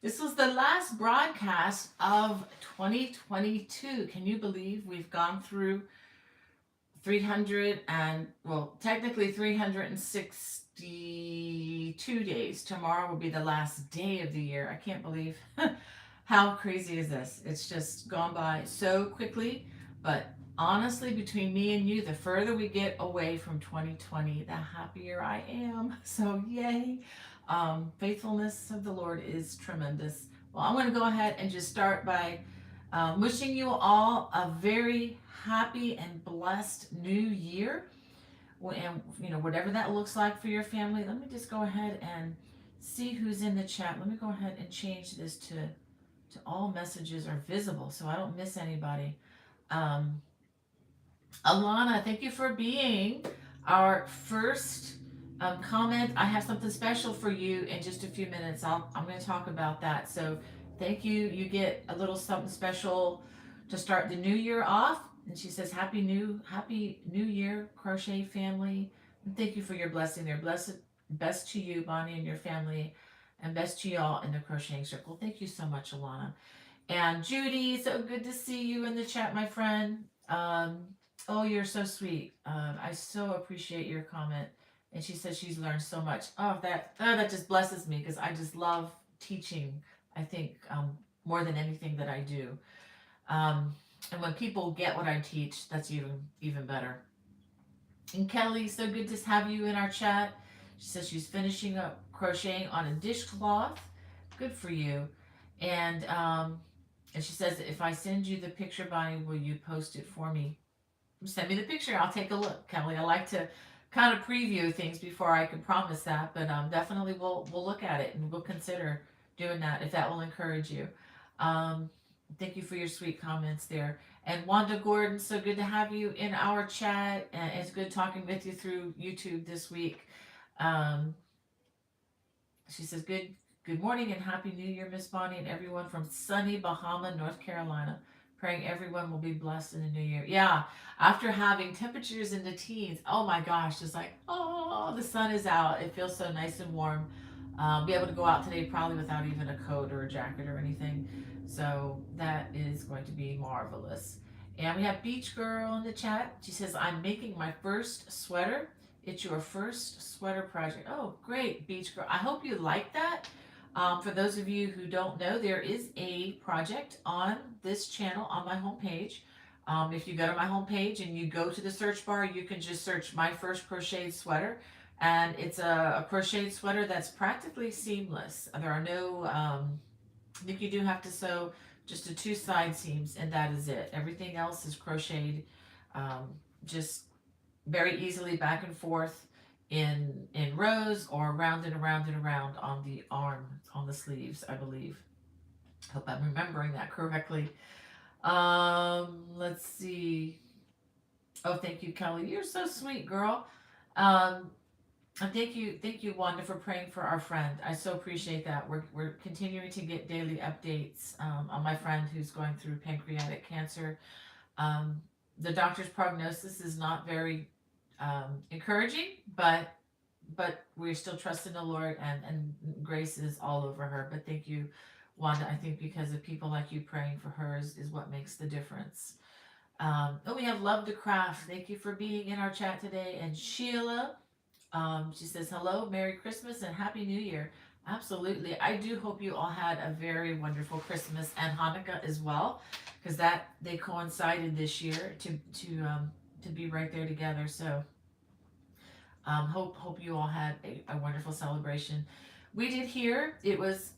This was the last broadcast of 2022. Can you believe we've gone through 300 and, well, technically 362 days. Tomorrow will be the last day of the year. I can't believe how crazy is this? It's just gone by so quickly. But honestly, between me and you, the further we get away from 2020, the happier I am. So, yay. Faithfulness of the Lord is tremendous. Well, I'm going to go ahead and just start by wishing you all a very happy and blessed new year. And whatever that looks like for your family. Let me just go ahead and see who's in the chat. Let me go ahead and change this to all messages are visible so I don't miss anybody. Um, Alana, thank you for being our first comment. I have something special for you in just a few minutes. I'm going to talk about that. So thank you. You get a little something special to start the new year off. And she says, Happy New Year, Crochet family. And thank you for your blessing there. Best to you, Bonnie, and your family, and best to y'all in the crocheting circle. Thank you so much, Alana. And Judy, so good to see you in the chat, my friend. Oh, you're so sweet. I so appreciate your comment. And she says she's learned so much. That just blesses me because I just love teaching. I think more than anything that I do. And when people get what I teach, that's even better. And Kelly, so good to have you in our chat. She says she's finishing up crocheting on a dishcloth. Good for you. And she says, if I send you the picture, Bonnie, will you post it for me? Send me the picture. I'll take a look, Kelly. I like to kind of preview things before I can promise that, but definitely we'll look at it and we'll consider doing that if that will encourage you. Um, Thank you for your sweet comments there. And Wanda Gordon, so good to have you in our chat. And it's good talking with you through YouTube this week. Um, she says, good morning and happy new year, Miss Bonnie, and everyone from sunny Bahama, North Carolina. Praying everyone will be blessed in the new year. Yeah, after having temperatures in the teens, oh my gosh, just like, oh, the sun is out. It feels so nice and warm. Be able to go out today probably without even a coat or a jacket or anything. So that is going to be marvelous. And we have Beach Girl in the chat. She says, I'm making my first sweater. It's your first sweater project. Oh, great, Beach Girl. I hope you like that. For those of you who don't know, there is a project on this channel on my homepage. If you go to my homepage and you go to the search bar, you can just search my first crocheted sweater. And it's a crocheted sweater that's practically seamless. There are no, I think you do have to sew just the two side seams, and that is it. Everything else is crocheted just very easily back and forth in rows or round and around and around on the arm, on the sleeves, I believe. Hope I'm remembering that correctly. Let's see. Oh, thank you, Kelly. You're so sweet, girl. Um, and thank you, Wanda, for praying for our friend. I so appreciate that. We're continuing to get daily updates on my friend who's going through pancreatic cancer. Um, the doctor's prognosis is not very encouraging, but we're still trusting the Lord, and grace is all over her. But thank you, Wanda. I think because of people like you praying for her is what makes the difference. Oh, we have Love to Craft. Thank you for being in our chat today. And Sheila, she says, hello, Merry Christmas and Happy New Year. Absolutely. I do hope you all had a very wonderful Christmas and Hanukkah as well, because that they coincided this year to be right there together. So hope you all had a wonderful celebration. We did here. It was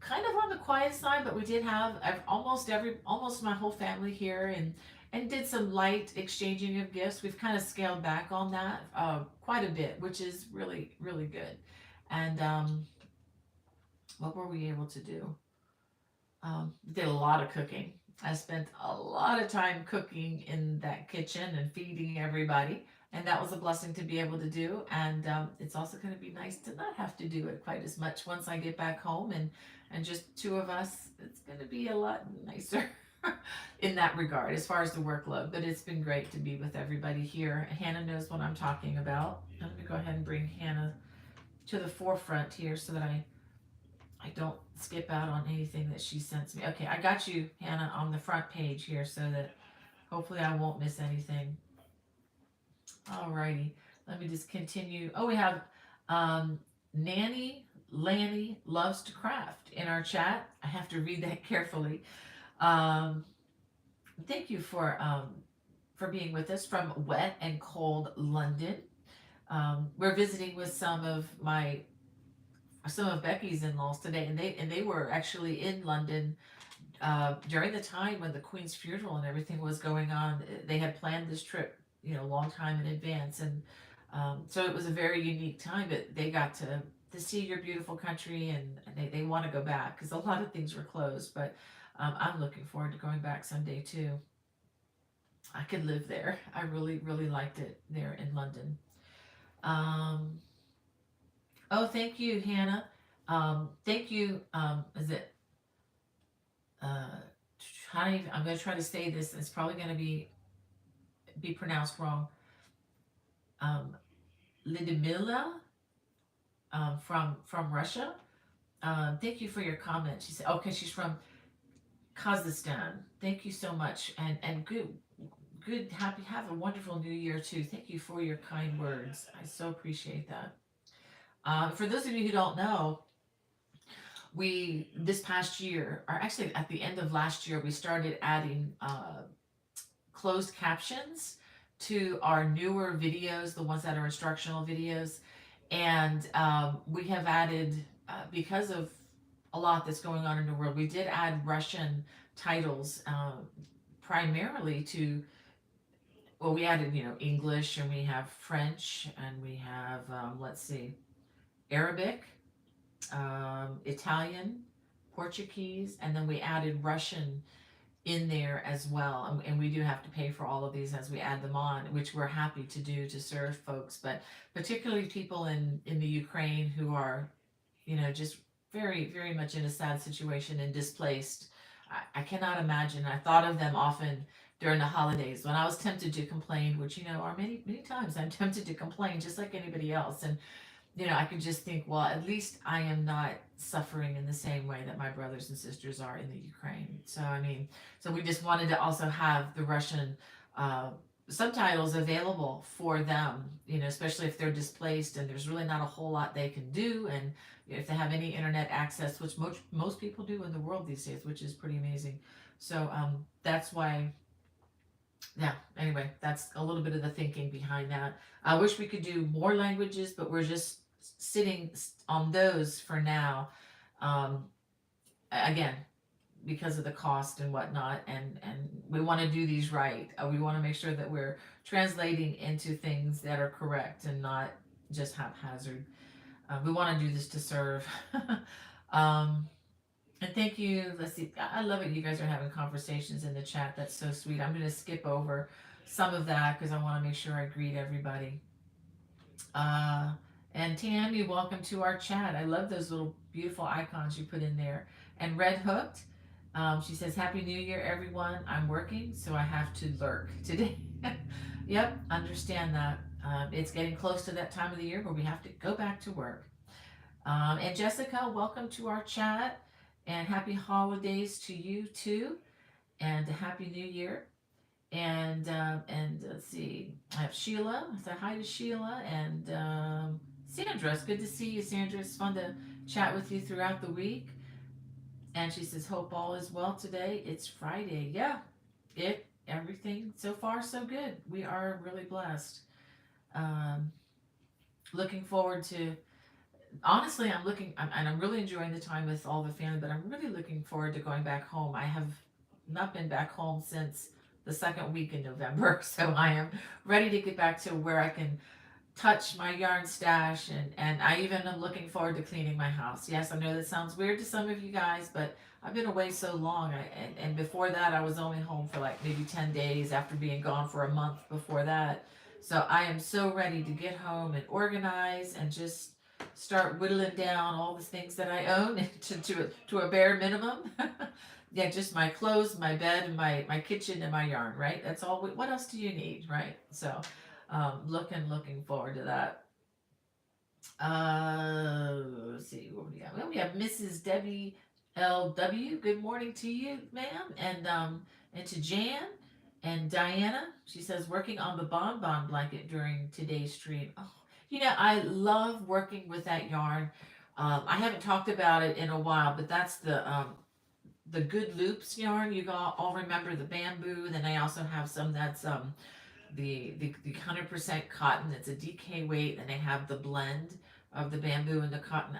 kind of on the quiet side, but we did have almost my whole family here, and did some light exchanging of gifts. We've kind of scaled back on that quite a bit, which is really good. And what were we able to do? Did a lot of cooking. I spent a lot of time cooking in that kitchen and feeding everybody, and that was a blessing to be able to do. And it's also going to be nice to not have to do it quite as much once I get back home and just two of us. It's going to be a lot nicer in that regard as far as the workload. But it's been great to be with everybody here. Hannah knows what I'm talking about. I'm going to go ahead and bring Hannah to the forefront here so that I I don't skip out on anything that she sends me. Okay, I got you, Hannah, on the front page here so that hopefully I won't miss anything. Alrighty, let me just continue. Oh, we have Nanny Lanny loves to craft in our chat. I have to read that carefully. Um, Thank you for being with us from wet and cold London. We're visiting with some of Becky's in-laws today, and they were actually in London during the time when the Queen's funeral and everything was going on. They had planned this trip, a long time in advance, and so it was a very unique time. But they got to see your beautiful country, and they want to go back because a lot of things were closed. But I'm looking forward to going back someday too. I could live there. I really, really liked it there in London. Um, oh, thank you, Hannah. Thank you. Is it? Uh, I'm going to try to say this. It's probably going to be pronounced wrong. Um, Lidmila from Russia. Thank you for your comment. She said, okay, she's from Kazakhstan. Thank you so much, and good, happy, have a wonderful new year too. Thank you for your kind words. I so appreciate that. For those of you who don't know, we this past year, or actually at the end of last year, we started adding closed captions to our newer videos, the ones that are instructional videos, and we have added because of a lot that's going on in the world. We did add Russian titles primarily to well, we added, English, and we have French, and we have, let's see, Arabic, Italian, Portuguese, and then we added Russian in there as well. And we do have to pay for all of these as we add them on, which we're happy to do to serve folks, but particularly people in the Ukraine who are, just very, very much in a sad situation and displaced. I cannot imagine. I thought of them often during the holidays when I was tempted to complain, which, are many, many times I'm tempted to complain just like anybody else. And, I could just think, well, at least I am not suffering in the same way that my brothers and sisters are in the Ukraine. So, so we just wanted to also have the Russian subtitles available for them, especially if they're displaced and there's really not a whole lot they can do. And if they have any internet access, which most people do in the world these days, which is pretty amazing. So that's why, yeah, anyway, that's a little bit of the thinking behind that. I wish we could do more languages, but we're just sitting on those for now. Again, because of the cost and whatnot, and we want to do these right. We want to make sure that we're translating into things that are correct and not just haphazard. We want to do this to serve. And thank you. Let's see. I love it. You guys are having conversations in the chat. That's so sweet. I'm going to skip over some of that because I want to make sure I greet everybody. And Tammy, welcome to our chat. I love those little beautiful icons you put in there. And Red Hooked, she says, Happy New Year, everyone. I'm working, so I have to lurk today. Yep, understand that. It's getting close to that time of the year where we have to go back to work. And Jessica, welcome to our chat. And happy holidays to you too. And a happy new year. And let's see, I have Sheila. I said hi to Sheila. And Sandra, it's good to see you, Sandra. It's fun to chat with you throughout the week. And she says, hope all is well today. It's Friday. Yeah, everything so far so good. We are really blessed. Looking forward to, honestly, I'm really enjoying the time with all the family, but I'm really looking forward to going back home. I have not been back home since the second week in November, so I am ready to get back to where I can touch my yarn stash, and I even am looking forward to cleaning my house. Yes, I know that sounds weird to some of you guys, but I've been away so long, and before that I was only home for like maybe 10 days after being gone for a month before that. So I am so ready to get home and organize and just start whittling down all the things that I own to a bare minimum. Yeah, just my clothes, my bed, and my kitchen and my yarn, right? That's all. What else do you need, right? So looking forward to that. Let's see what we got. Well, we have Mrs. Debbie LW. Good morning to you, ma'am, and to Jan and Diana. She says working on the bonbon blanket during today's stream. Oh, I love working with that yarn. I haven't talked about it in a while, but that's the Good Loops yarn. You all remember the bamboo. Then I also have some that's the 100% cotton. It's a DK weight, and they have the blend of the bamboo and the cotton.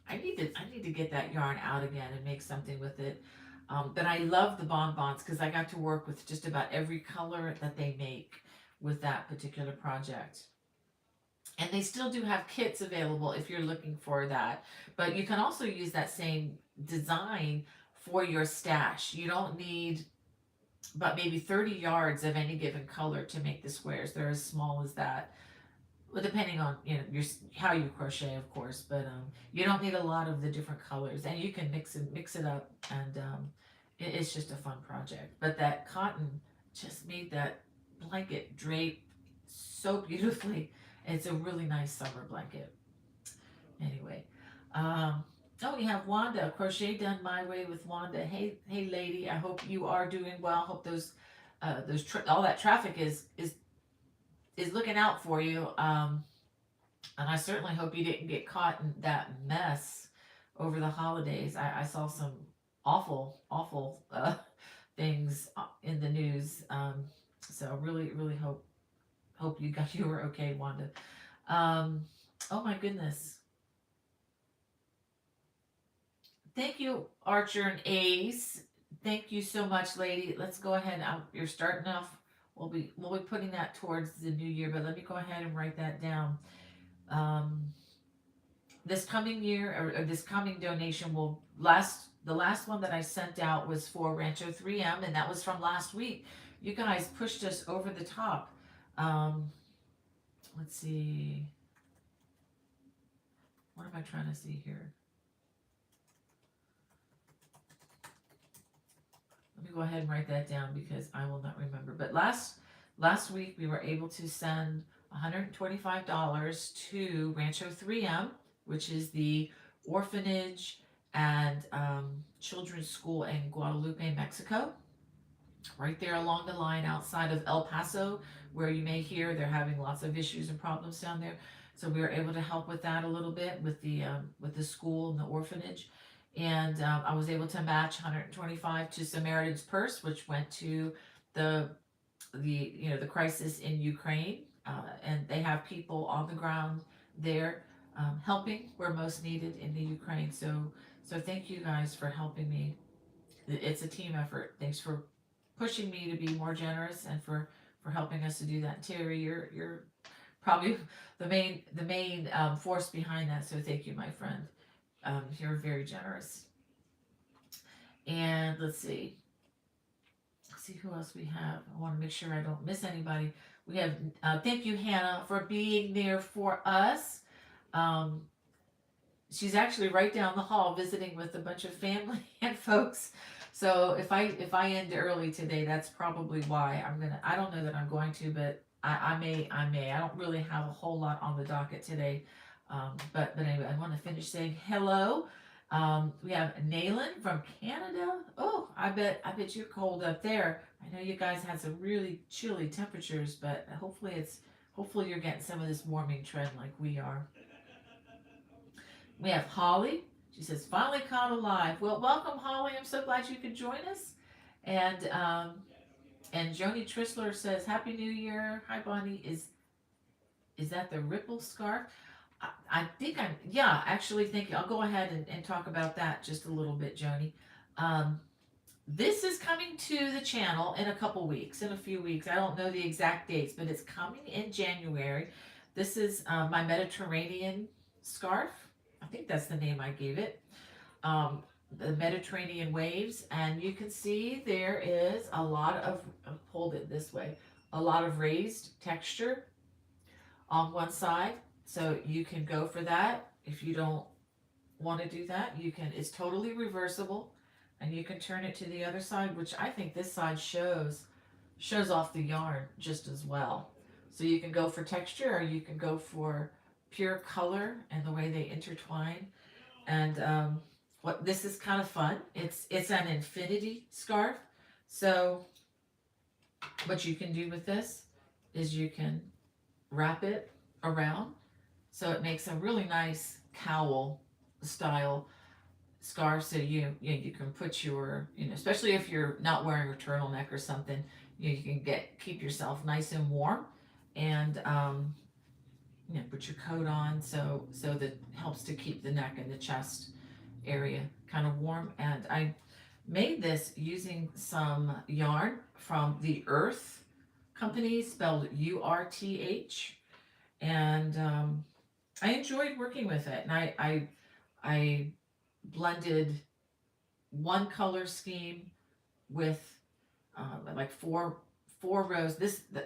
I need to get that yarn out again and make something with it. But I love the bonbons because I got to work with just about every color that they make with that particular project. And they still do have kits available if you're looking for that. But you can also use that same design for your stash. You don't need but maybe 30 yards of any given color to make the squares. They're as small as that. Well, depending on how you crochet, of course, but you don't need a lot of the different colors, and you can mix it up, and it's just a fun project. But that cotton just made that blanket drape so beautifully. It's a really nice summer blanket. Anyway, oh, we have Wanda, crochet done my way with Wanda. Hey, lady. I hope you are doing well. Hope all that traffic is looking out for you. And I certainly hope you didn't get caught in that mess over the holidays. I saw some awful things in the news. So really, really hope you were okay, Wanda. Oh my goodness. Thank you, Archer and Ace. Thank you so much, lady. Let's go ahead. You're starting off. We'll be putting that towards the new year, but let me go ahead and write that down. Um, this coming year or this coming donation will last. The last one that I sent out was for Rancho 3M, and that was from last week. You guys pushed us over the top. Um, let's see. What am I trying to see here? Let me go ahead and write that down because I will not remember. But last week we were able to send $125 to Rancho 3M, which is the orphanage and children's school in Guadalupe, Mexico. Right there along the line outside of El Paso, where you may hear they're having lots of issues and problems down there. So we were able to help with that a little bit with the school and the orphanage, and I was able to match 125 to Samaritan's Purse, which went to the the crisis in Ukraine, and they have people on the ground there helping where most needed in the Ukraine. So thank you guys for helping me. It's a team effort. Thanks for pushing me to be more generous and for helping us to do that. Terry, you're probably the main force behind that. So thank you, my friend. You're very generous. And let's see. See who else we have. I want to make sure I don't miss anybody. We have thank you, Hannah, for being there for us. Um, she's actually right down the hall visiting with a bunch of family and folks. So if I end early today, that's probably why. I don't know that I'm going to, but I may. I don't really have a whole lot on the docket today. But anyway, I want to finish saying hello. We have Nayland from Canada. Oh, I bet you're cold up there. I know you guys had some really chilly temperatures, but hopefully you're getting some of this warming trend like we are. We have Holly. She says, finally caught alive. Well, welcome, Holly. I'm so glad you could join us. And Joni Tristler says, Happy New Year. Hi, Bonnie. Is that the ripple scarf? I think yeah, actually, thank you. I'll go ahead and talk about that just a little bit, Joni. This is coming to the channel in a few weeks. I don't know the exact dates, but it's coming in January. This is my Mediterranean scarf. I think that's the name I gave it. The Mediterranean waves, and you can see there is a lot of, hold it this way, a lot of raised texture on one side. So you can go for that. If you don't want to do that, it's totally reversible, and you can turn it to the other side, which I think this side shows off the yarn just as well. So you can go for texture, or you can go for pure color and the way they intertwine. And what this is kind of fun. It's an infinity scarf. So what you can do with this is you can wrap it around, so it makes a really nice cowl style scarf. So you can put your, especially if you're not wearing a turtleneck or something, you can keep yourself nice and warm, and put your coat on, so that helps to keep the neck and the chest area kind of warm. And I made this using some yarn from the Earth company, spelled URTH, and I enjoyed working with it. And I blended one color scheme with like four rows.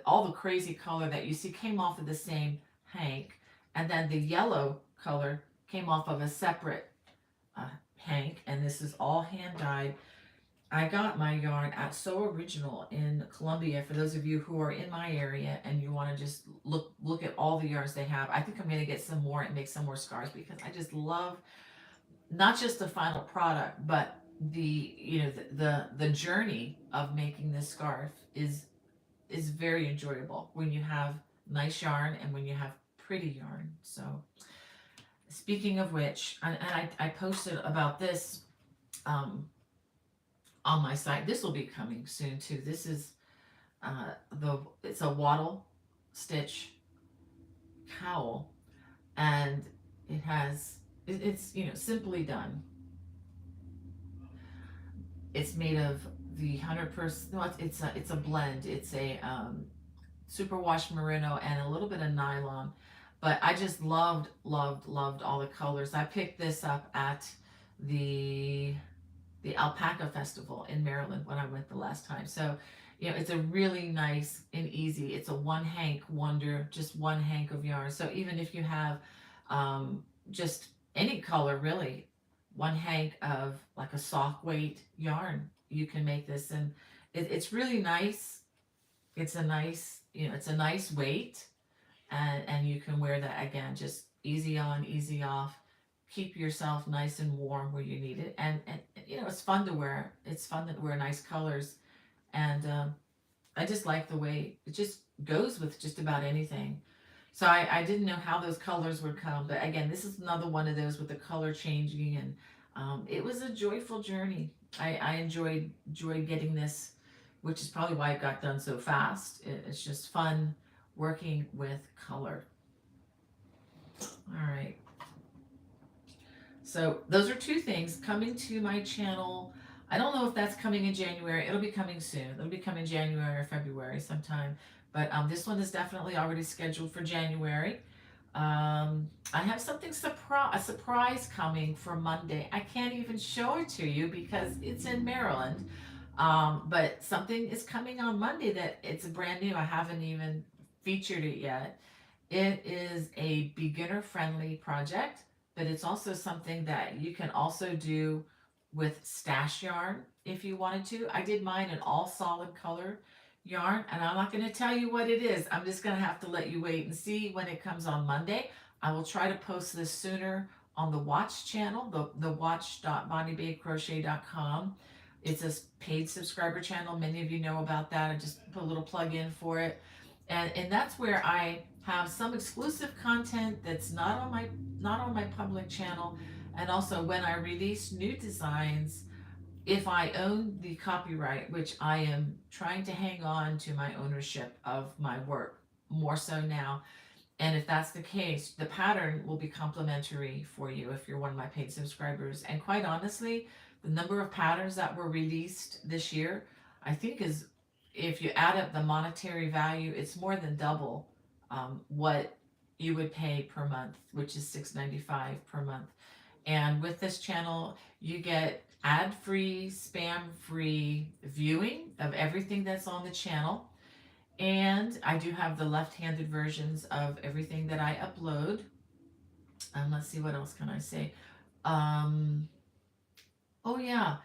All the crazy color that you see came off of the same hank, and then the yellow color came off of a separate hank, and this is all hand dyed. I got my yarn at So Original in Columbia. For those of you who are in my area and you want to just look at all the yarns they have, I think I'm going to get some more and make some more scarves, because I just love not just the final product, but the journey of making this scarf is very enjoyable when you have nice yarn and when you have pretty yarn. So speaking of which, and I posted about this on my site. This will be coming soon too. This is it's a wattle stitch cowl, and it's simply done. It's made of the 100%. No, it's a blend. It's a superwash merino and a little bit of nylon. But I just loved all the colors. I picked this up at the Alpaca Festival in Maryland when I went the last time. So, it's a really nice and easy. It's a one hank wonder, just one hank of yarn. So even if you have just any color really, one hank of like a sock weight yarn, you can make this, and it's really nice. It's a nice, it's a nice weight, and you can wear that again, just easy on, easy off. Keep yourself nice and warm where you need it, and it's fun to wear. It's fun to wear nice colors, and I just like the way it just goes with just about anything. So I didn't know how those colors would come, but again, this is another one of those with the color changing, and it was a joyful journey. I enjoyed getting this, which is probably why it got done so fast. It's just fun working with color. All right. So those are two things coming to my channel. I don't know if that's coming in January. It'll be coming soon. It'll be coming January or February sometime. But this one is definitely already scheduled for January. I have something a surprise coming for Monday. I can't even show it to you because it's in Maryland. But something is coming on Monday that it's brand new. I haven't even featured it yet. It is a beginner friendly project, but it's also something that you can also do with stash yarn if you wanted to. I did mine in all solid color yarn, and I'm not going to tell you what it is. I'm just going to have to let you wait and see when it comes on Monday. I will try to post this sooner on the Watch channel, the watch.bonniebaecrochet.com. It's a paid subscriber channel. Many of you know about that. I just put a little plug in for it. And that's where I have some exclusive content that's not on my public channel. And also when I release new designs, if I own the copyright, which I am trying to hang on to my ownership of my work more so now. And if that's the case, the pattern will be complimentary for you if you're one of my paid subscribers. And quite honestly, the number of patterns that were released this year, I think is, if you add up the monetary value, it's more than double what you would pay per month, which is $6.95 per month. And with this channel, you get ad-free, spam-free viewing of everything that's on the channel. And I do have the left-handed versions of everything that I upload. Let's see, what else can I say? Oh yeah,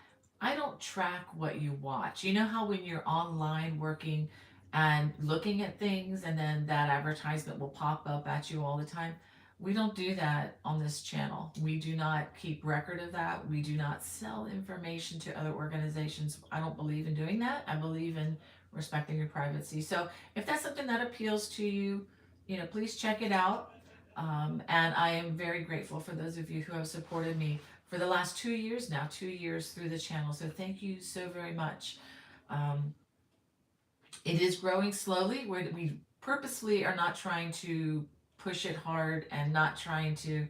I don't track what you watch. You know how when you're online working and looking at things, and then that advertisement will pop up at you all the time? We don't do that on this channel. We do not keep record of that. We do not sell information to other organizations. I don't believe in doing that. I believe in respecting your privacy. So if that's something that appeals to you, please check it out. And I am very grateful for those of you who have supported me for the last 2 years now, 2 years through the channel. So thank you so very much. Um, it is growing slowly. We purposely are not trying to push it hard and not trying to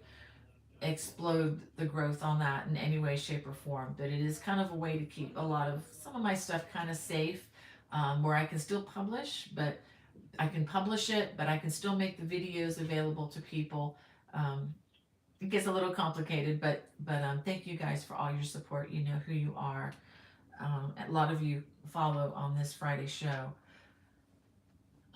explode the growth on that in any way, shape, or form. But it is kind of a way to keep a lot of some of my stuff kind of safe, where I can still publish, but I can publish it, but I can still make the videos available to people. It gets a little complicated, but thank you guys for all your support. You know who you are. A lot of you follow on this Friday show.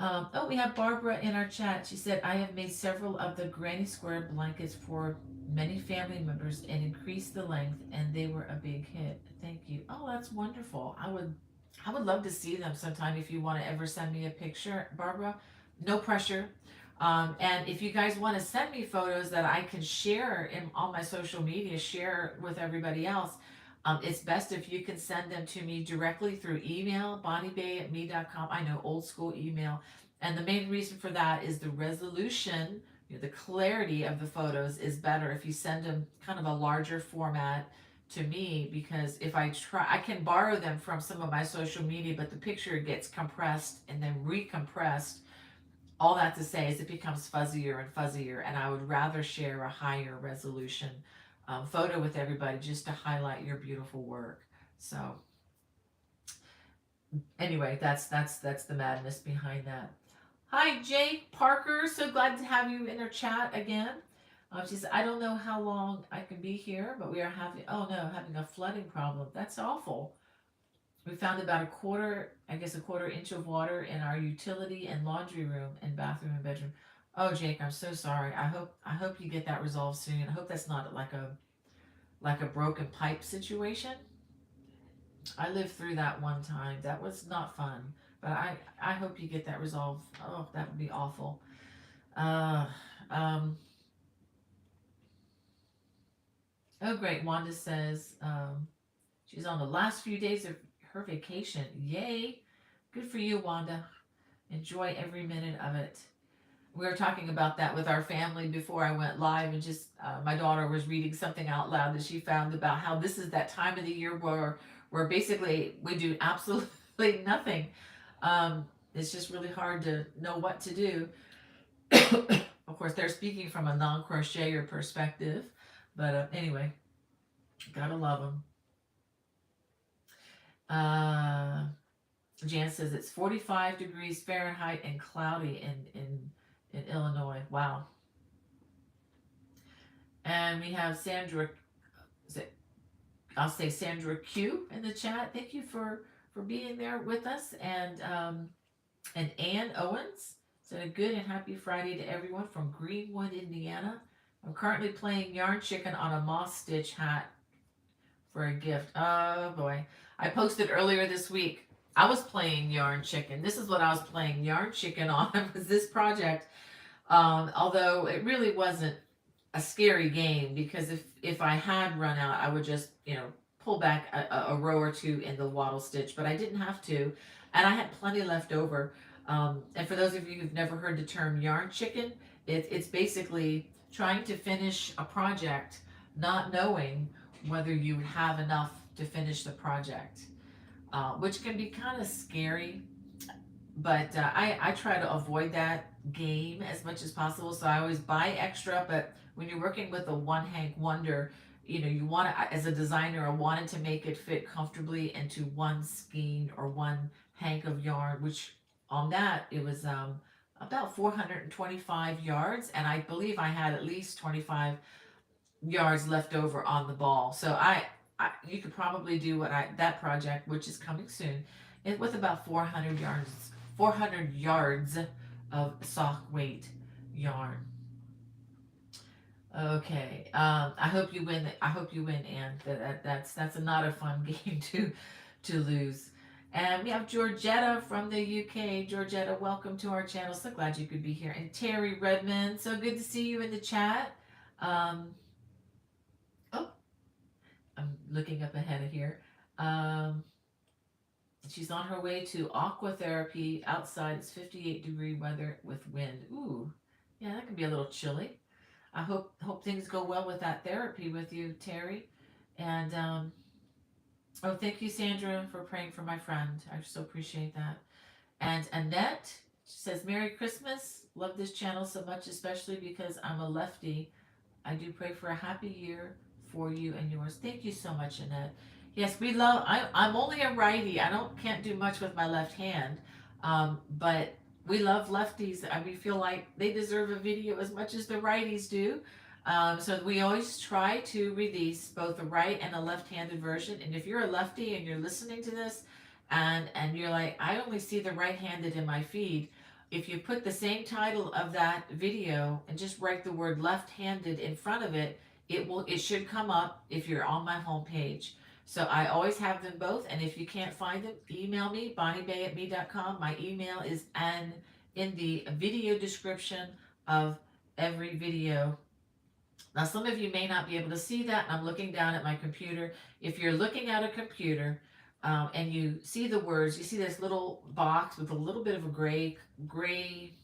Oh, we have Barbara in our chat. She said, I have made several of the granny square blankets for many family members and increased the length, and they were a big hit. Thank you. Oh, that's wonderful. I would love to see them sometime if you want to ever send me a picture, Barbara. No pressure. And if you guys want to send me photos that I can share on my social media, share with everybody else, it's best if you can send them to me directly through email, bonniebay@me.com. I know, old school email. And the main reason for that is the resolution, the clarity of the photos is better if you send them kind of a larger format to me, because if I can borrow them from some of my social media, but the picture gets compressed and then recompressed. All that to say is it becomes fuzzier and fuzzier, and I would rather share a higher resolution photo with everybody just to highlight your beautiful work. So anyway, that's the madness behind that. Hi, Jake Parker. So glad to have you in our chat again. She said, I don't know how long I can be here, but we are having a flooding problem. That's awful. We found about a quarter inch of water in our utility and laundry room and bathroom and bedroom. Oh, Jake, I'm so sorry. I hope you get that resolved soon. I hope that's not like a broken pipe situation. I lived through that one time. That was not fun. But I hope you get that resolved. Oh, that would be awful. Uh, um, oh, great. Wanda says she's on the last few days of her vacation. Yay. Good for you, Wanda. Enjoy every minute of it. We were talking about that with our family before I went live, and just my daughter was reading something out loud that she found about how this is that time of the year where basically we do absolutely nothing. It's just really hard to know what to do. Of course, they're speaking from a non-crocheter perspective, but anyway, gotta love them. Jan says it's 45 degrees Fahrenheit and cloudy in Illinois. Wow. And we have Sandra, I'll say Sandra Q in the chat. Thank you for being there with us. And Ann Owens said a good and happy Friday to everyone from Greenwood, Indiana. I'm currently playing Yarn Chicken on a moss stitch hat for a gift. Oh boy. I posted earlier this week. I was playing Yarn Chicken. This is what I was playing Yarn Chicken on, was this project. Although it really wasn't a scary game, because if I had run out, I would just, pull back a row or two in the wattle stitch, but I didn't have to. And I had plenty left over. And for those of you who've never heard the term yarn chicken, it's basically trying to finish a project, not knowing whether you have enough to finish the project, which can be kind of scary. But I try to avoid that game as much as possible. So I always buy extra. But when you're working with a one hank wonder, you want to, as a designer, I wanted to make it fit comfortably into one skein or one hank of yarn, which on that it was about 425 yards, and I believe I had at least 25 yards left over on the ball. So you could probably do that project, which is coming soon, with about 400 yards of sock weight yarn. Okay. I hope you win. I hope you win, Anne. That's not a fun game to lose. And we have Georgetta from the UK. Georgetta, welcome to our channel. So glad you could be here. And Terry Redmond, so good to see you in the chat. Um, oh, I'm looking up ahead of here. Um, she's on her way to aqua therapy. Outside, it's 58-degree weather with wind. Ooh, yeah, that can be a little chilly. I hope things go well with that therapy with you, Terry. And oh, thank you, Sandra, for praying for my friend. I so appreciate that. And Annette says, Merry Christmas. Love this channel so much, especially because I'm a lefty. I do pray for a happy year for you and yours. Thank you so much, Annette. Yes, we love, I'm only a righty. Can't do much with my left hand. But we love lefties. We feel like they deserve a video as much as the righties do. So we always try to release both a right and a left-handed version. And if you're a lefty and you're listening to this, and you're like, I only see the right-handed in my feed, if you put the same title of that video and just write the word left-handed in front of it, it should come up if you're on my homepage. So I always have them both, and if you can't find them, email me, bonniebay@me.com. My email is in the video description of every video. Now, some of you may not be able to see that. I'm looking down at my computer. If you're looking at a computer and you see the words, you see this little box with a little bit of a gray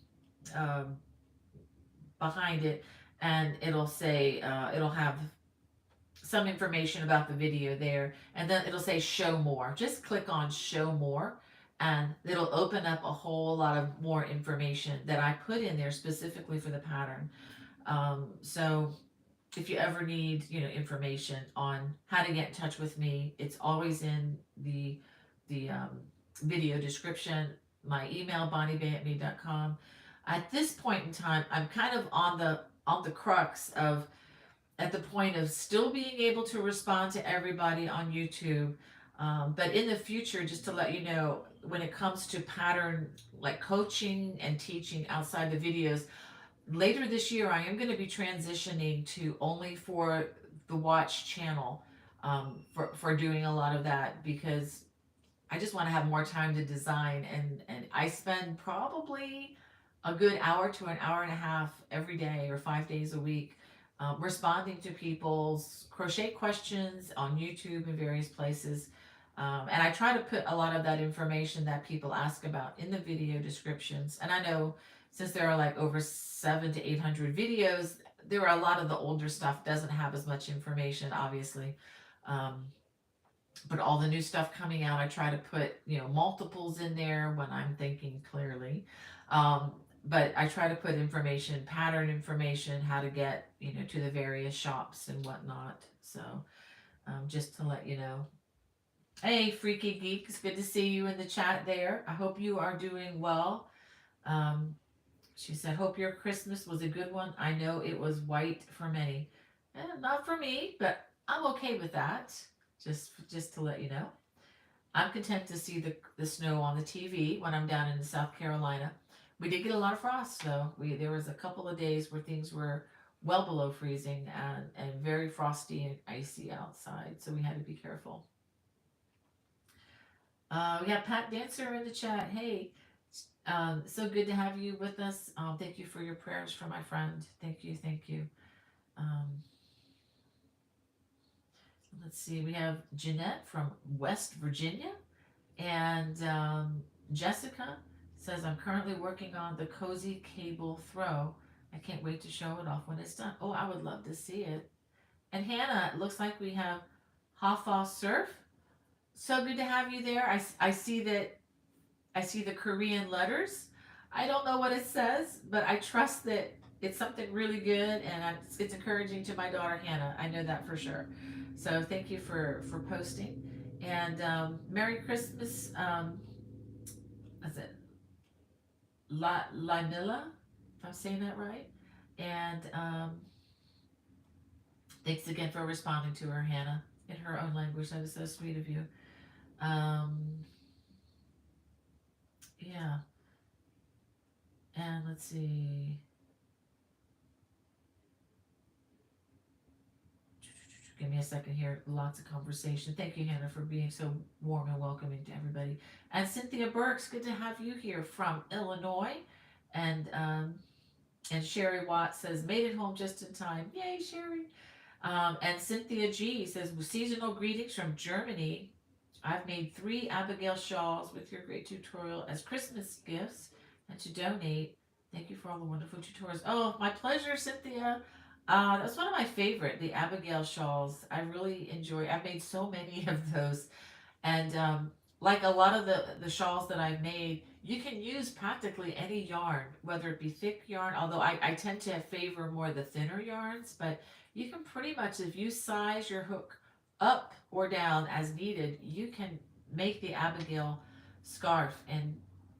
um, behind it, and it'll say, it'll have some information about the video there, and then it'll say show more. Just click on show more, and it'll open up a whole lot of more information that I put in there specifically for the pattern. So if you ever need, information on how to get in touch with me, it's always in the video description. My email, bonniebay@me.com. At this point in time, I'm kind of on the crux of at the point of still being able to respond to everybody on YouTube. But in the future, just to let you know, when it comes to pattern like coaching and teaching outside the videos, later this year, I am going to be transitioning to only for the watch channel for doing a lot of that, because I just want to have more time to design, and I spend probably a good hour to an hour and a half every day or 5 days a week responding to people's crochet questions on YouTube and various places. And I try to put a lot of that information that people ask about in the video descriptions. And I know since there are like over 700 to 800 videos, there are a lot of the older stuff doesn't have as much information, obviously. But all the new stuff coming out, I try to put, multiples in there when I'm thinking clearly. But I try to put information, pattern information, how to get, to the various shops and whatnot. So just to let you know. Hey, Freaky Geek, it's good to see you in the chat there. I hope you are doing well. She said, hope your Christmas was a good one. I know it was white for many. Not for me, but I'm okay with that. Just to let you know. I'm content to see the snow on the TV when I'm down in South Carolina. We did get a lot of frost, though. There was a couple of days where things were well below freezing and very frosty and icy outside, so we had to be careful. We have Pat Dancer in the chat. Hey, so good to have you with us. Thank you for your prayers for my friend. Thank you, thank you. Let's see, we have Jeanette from West Virginia, and Jessica says, I'm currently working on the cozy cable throw. I can't wait to show it off when it's done. Oh, I would love to see it. And Hannah, it looks like we have Hafa Surf. So good to have you there. I see the Korean letters. I don't know what it says, but I trust that it's something really good, and it's encouraging to my daughter Hannah. I know that for sure. So thank you for posting, and Merry Christmas. Is it Lanilla, if I'm saying that right? And thanks again for responding to her, Hannah, in her own language. That is so sweet of you. Yeah. And let's see. Give me a second here. Lots of conversation. Thank you, Hannah, for being so warm and welcoming to everybody. And Cynthia Burks, good to have you here from Illinois. And and Sherry Watts says, made it home just in time. Yay, Sherry. And Cynthia G says, seasonal greetings from Germany. I've made 3 Abigail shawls with your great tutorial as Christmas gifts and to donate. Thank you for all the wonderful tutorials. Oh, my pleasure, Cynthia. That's one of my favorite, the Abigail shawls. I really enjoy. I've made so many of those, and like a lot of the shawls that I've made, you can use practically any yarn, whether it be thick yarn. Although I tend to favor more the thinner yarns, but you can pretty much, if you size your hook up or down as needed, you can make the Abigail scarf and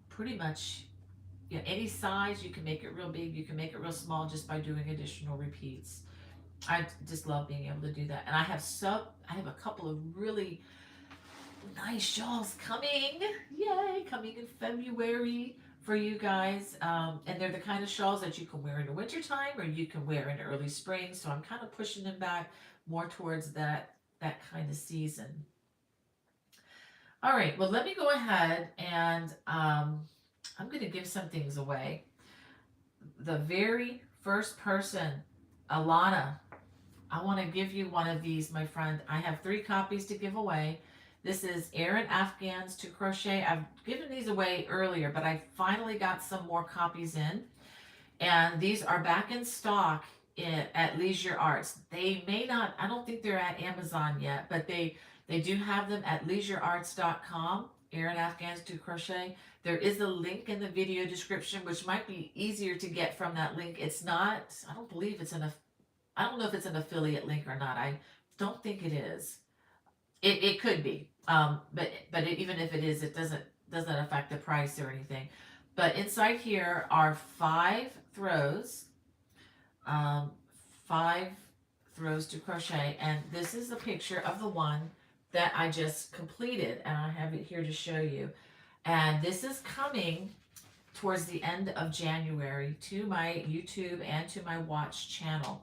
pretty much, you know, any size. You can make it real big, you can make it real small just by doing additional repeats. I just love being able to do that. And I have a couple of really nice shawls coming. Yay, coming in February for you guys. And they're the kind of shawls that you can wear in the wintertime or you can wear in early spring. So I'm kind of pushing them back more towards that kind of season. All right, well, let me go ahead and I'm going to give some things away. The very first person, Alana, I want to give you one of these, my friend. I have 3 copies to give away. This is Erin Afghans to Crochet. I've given these away earlier, but I finally got some more copies in. And these are back in stock at Leisure Arts. They may not, I don't think they're at Amazon yet, but they do have them at leisurearts.com. Erin Afghans to Crochet. There is a link in the video description, which might be easier to get from that link. It's not, I don't believe it's I don't know if it's an affiliate link or not. I don't think it is. It could be, but even if it is, it doesn't affect the price or anything. But inside here are 5 throws, 5 throws to crochet, and this is a picture of the one that I just completed, and I have it here to show you. And this is coming towards the end of January to my YouTube and to my Watch channel.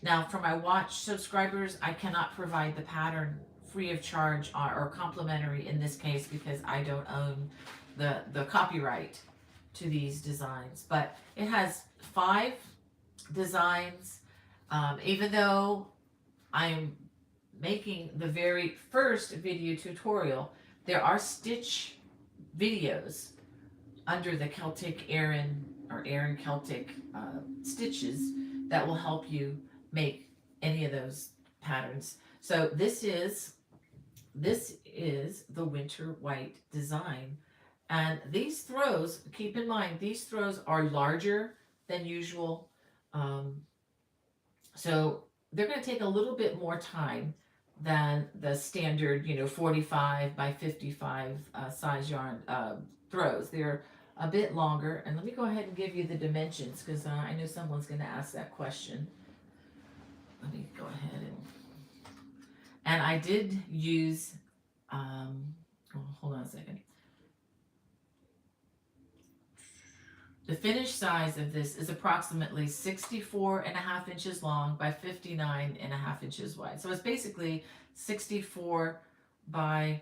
Now, for my Watch subscribers, I cannot provide the pattern free of charge or complimentary in this case because I don't own the copyright to these designs. But it has 5 designs. Even though I'm making the very first video tutorial, there are stitch videos under the Celtic Erin or Erin Celtic stitches that will help you make any of those patterns. So this is the winter white design, and these throws, keep in mind, these throws are larger than usual, so they're going to take a little bit more time than the standard, 45 by 55 size yarn throws. They're a bit longer, and let me go ahead and give you the dimensions because I know someone's going to ask that question. Let me go ahead and I did use, hold on a second. The finished size of this is approximately 64.5 inches long by 59.5 inches wide. So it's basically 64 by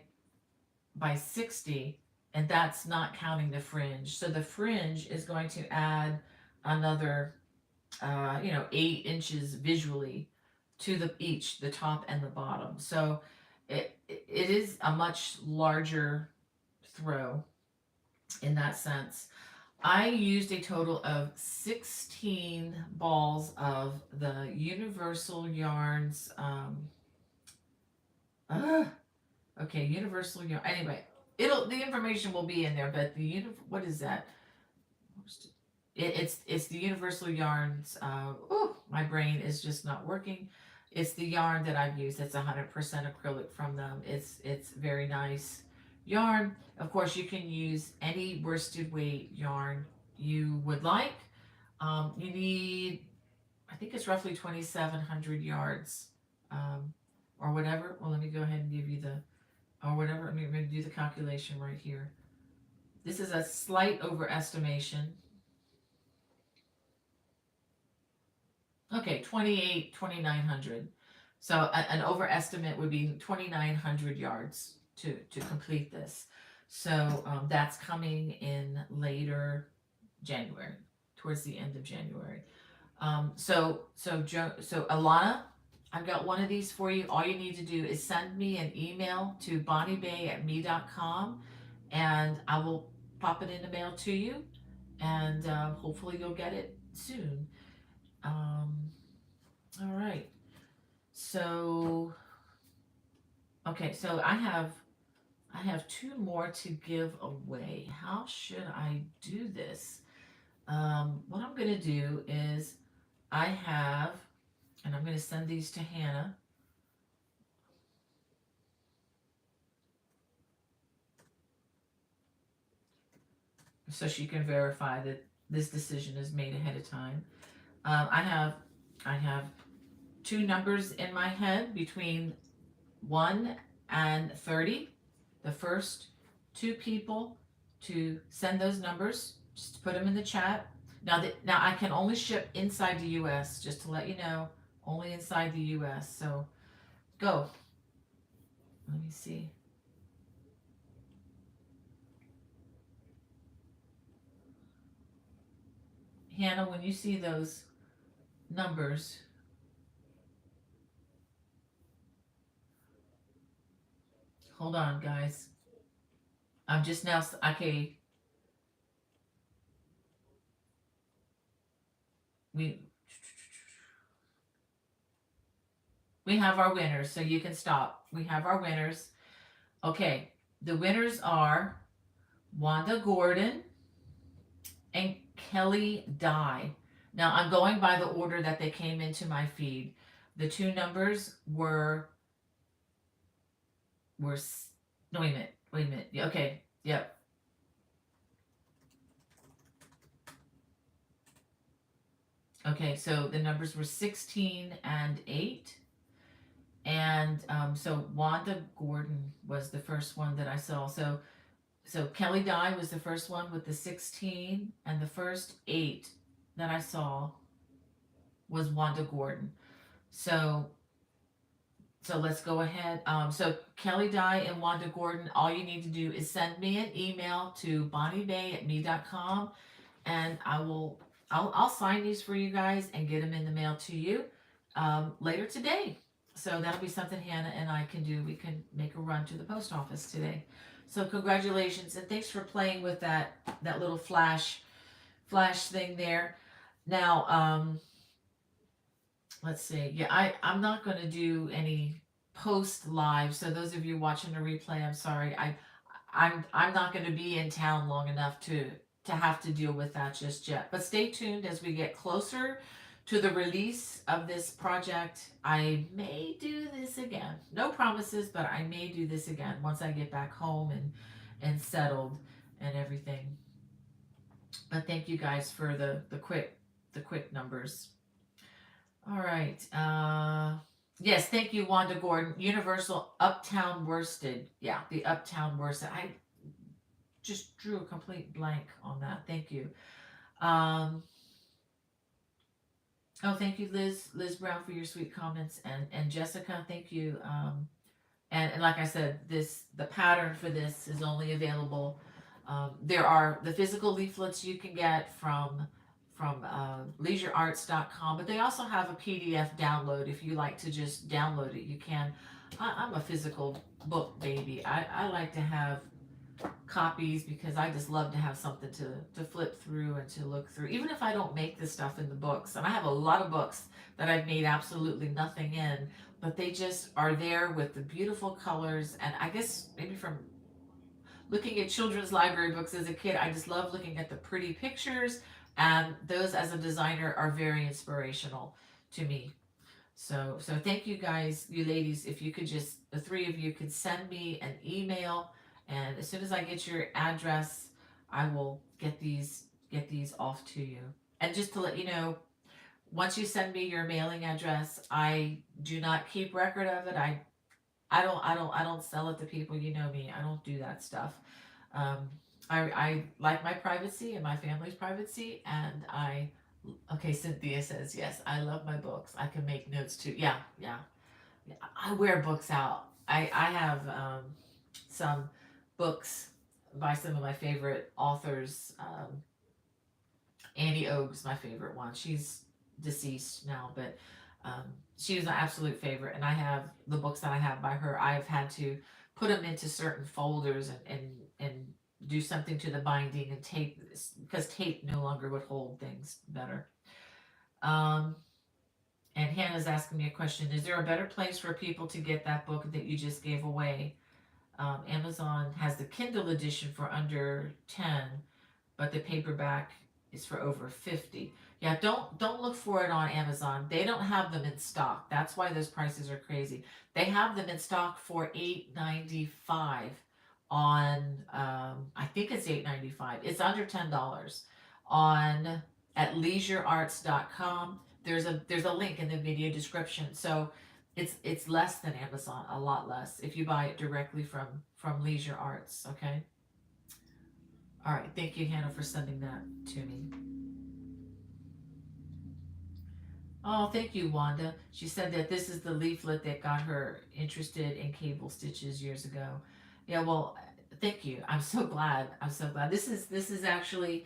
60, and that's not counting the fringe. So the fringe is going to add another, 8 inches visually to the top and the bottom. So it is a much larger throw in that sense. I used a total of 16 balls of the Universal Yarns, Universal Yarn, anyway, the information will be in there, but what is that? It's the Universal Yarns, my brain is just not working. It's the yarn that I've used. It's 100% acrylic from them. It's very nice yarn. Of course, you can use any worsted weight yarn you would like. You need, I think it's roughly 2,700 yards, or whatever. Well, let me go ahead and give you or whatever. I'm going to do the calculation right here. This is a slight overestimation. Okay, 2,900. So an overestimate would be 2,900 yards to complete this. So that's coming in later January, towards the end of January. So Alana, I've got one of these for you. All you need to do is send me an email to bonniebay@me.com, and I will pop it in the mail to you, and hopefully you'll get it soon. Um, all right. So okay, so I have two more to give away. How should I do this? What I'm gonna do is I have, and I'm gonna send these to Hannah. So she can verify that this decision is made ahead of time. I have two numbers in my head between 1 and 30. The first two people to send those numbers, just put them in the chat. Now I can only ship inside the U.S. Just to let you know, only inside the U.S. So go. Let me see. Hannah, when you see those numbers, hold on, guys. I'm just now, okay, we we have our winners, so you can stop. We have our winners. Okay, the winners are Wanda Gordon and Kelly Dye. Now I'm going by the order that they came into my feed. The two numbers were no, wait a minute. Yeah, okay, yep. Okay, so the numbers were 16 and 8. And so Wanda Gordon was the first one that I saw. So Kelly Dye was the first one with the 16, and the first 8 that I saw was Wanda Gordon. So let's go ahead. So Kelly Dye and Wanda Gordon, all you need to do is send me an email to bonniebay@me.com, and I'll sign these for you guys and get them in the mail to you later today. So that'll be something Hannah and I can do. We can make a run to the post office today. So congratulations, and thanks for playing with that little flash thing there. Now, let's see. Yeah, I'm not going to do any post live. So those of you watching the replay, I'm sorry. I'm not going to be in town long enough to have to deal with that just yet. But stay tuned as we get closer to the release of this project. I may do this again. No promises, but I may do this again once I get back home and settled and everything. But thank you guys for the quick numbers. All right. Yes, thank you, Wanda Gordon. Universal Uptown Worsted. Yeah, the Uptown Worsted. I just drew a complete blank on that. Thank you. Oh, thank you, Liz Brown, for your sweet comments, and Jessica, thank you. And like I said, the pattern for this is only available. There are the physical leaflets you can get from leisurearts.com, but they also have a PDF download. If you like to just download it, you can. I'm a physical book baby. I like to have copies because I just love to have something to flip through and to look through, even if I don't make the stuff in the books. And I have a lot of books that I've made absolutely nothing in, but they just are there with the beautiful colors. And I guess maybe from looking at children's library books as a kid, I just love looking at the pretty pictures, and those as a designer are very inspirational to me. So thank you guys, you ladies. If you could just, the three of you could send me an email, and as soon as I get your address, I will get these off to you. And just to let you know, once you send me your mailing address, I do not keep record of it. I don't sell it to people. You know me. I don't do that stuff. I like my privacy and my family's privacy, and okay, Cynthia says yes. I love my books. I can make notes too. Yeah, yeah. I wear books out. I have some books by some of my favorite authors. Annie Oak's my favorite one. She's deceased now, but um, she was an absolute favorite. And I have the books that I have by her. I've had to put them into certain folders and do something to the binding and tape this because tape no longer would hold things better. Um, and Hannah's asking me a question: is there a better place for people to get that book that you just gave away? Amazon has the Kindle edition for under 10, but the paperback is for over 50. Yeah, don't look for it on Amazon. They don't have them in stock. That's why those prices are crazy. They have them in stock for $8.95 on I think it's $8.95. It's under $10 on at leisurearts.com. There's a link in the video description. So it's less than Amazon, a lot less if you buy it directly from Leisure Arts, okay? All right, thank you, Hannah, for sending that to me. Oh, thank you, Wanda. She said that this is the leaflet that got her interested in cable stitches years ago. Yeah, well, thank you. I'm so glad. I'm so glad. This is actually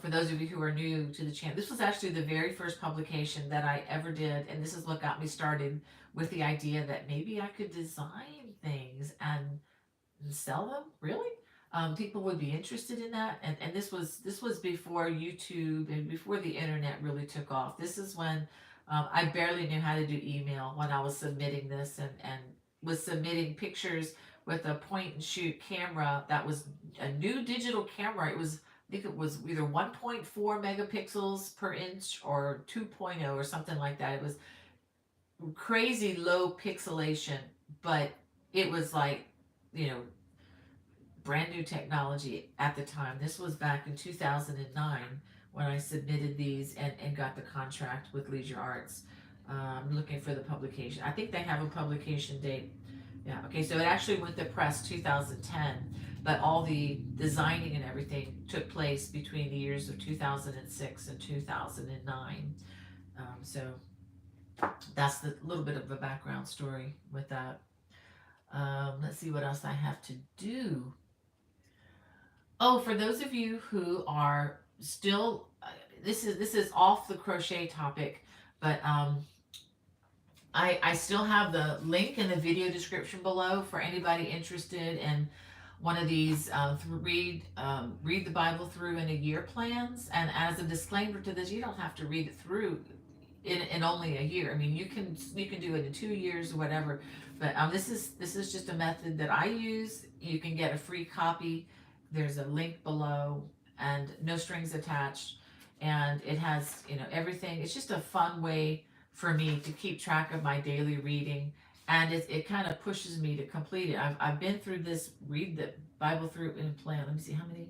for those of you who are new to the channel. This was actually the very first publication that I ever did, and this is what got me started with the idea that maybe I could design things and sell them. Really, people would be interested in that. And this was before YouTube and before the internet really took off. This is when I barely knew how to do email when I was submitting this and was submitting pictures with a point and shoot camera that was a new digital camera. It was, I think it was either 1.4 megapixels per inch or 2.0 or something like that. It was crazy low pixelation, but it was like, you know, brand new technology at the time. This was back in 2009 when I submitted these and got the contract with Leisure Arts. I'm looking for the publication. I think they have a publication date. Yeah, okay, so it actually went to press 2010, but all the designing and everything took place between the years of 2006 and 2009. So that's the little bit of a background story with that. Let's see what else I have to do. Oh, for those of you who are still, this is off the crochet topic, but I still have the link in the video description below for anybody interested in one of these read the Bible through in a year plans. And as a disclaimer to this, you don't have to read it through in only a year. I mean, you can do it in 2 years or whatever. But this is just a method that I use. You can get a free copy. There's a link below, and no strings attached. And it has everything. It's just a fun way for me to keep track of my daily reading, and it kind of pushes me to complete it. I've been through this read the Bible through in plan. Let me see how many,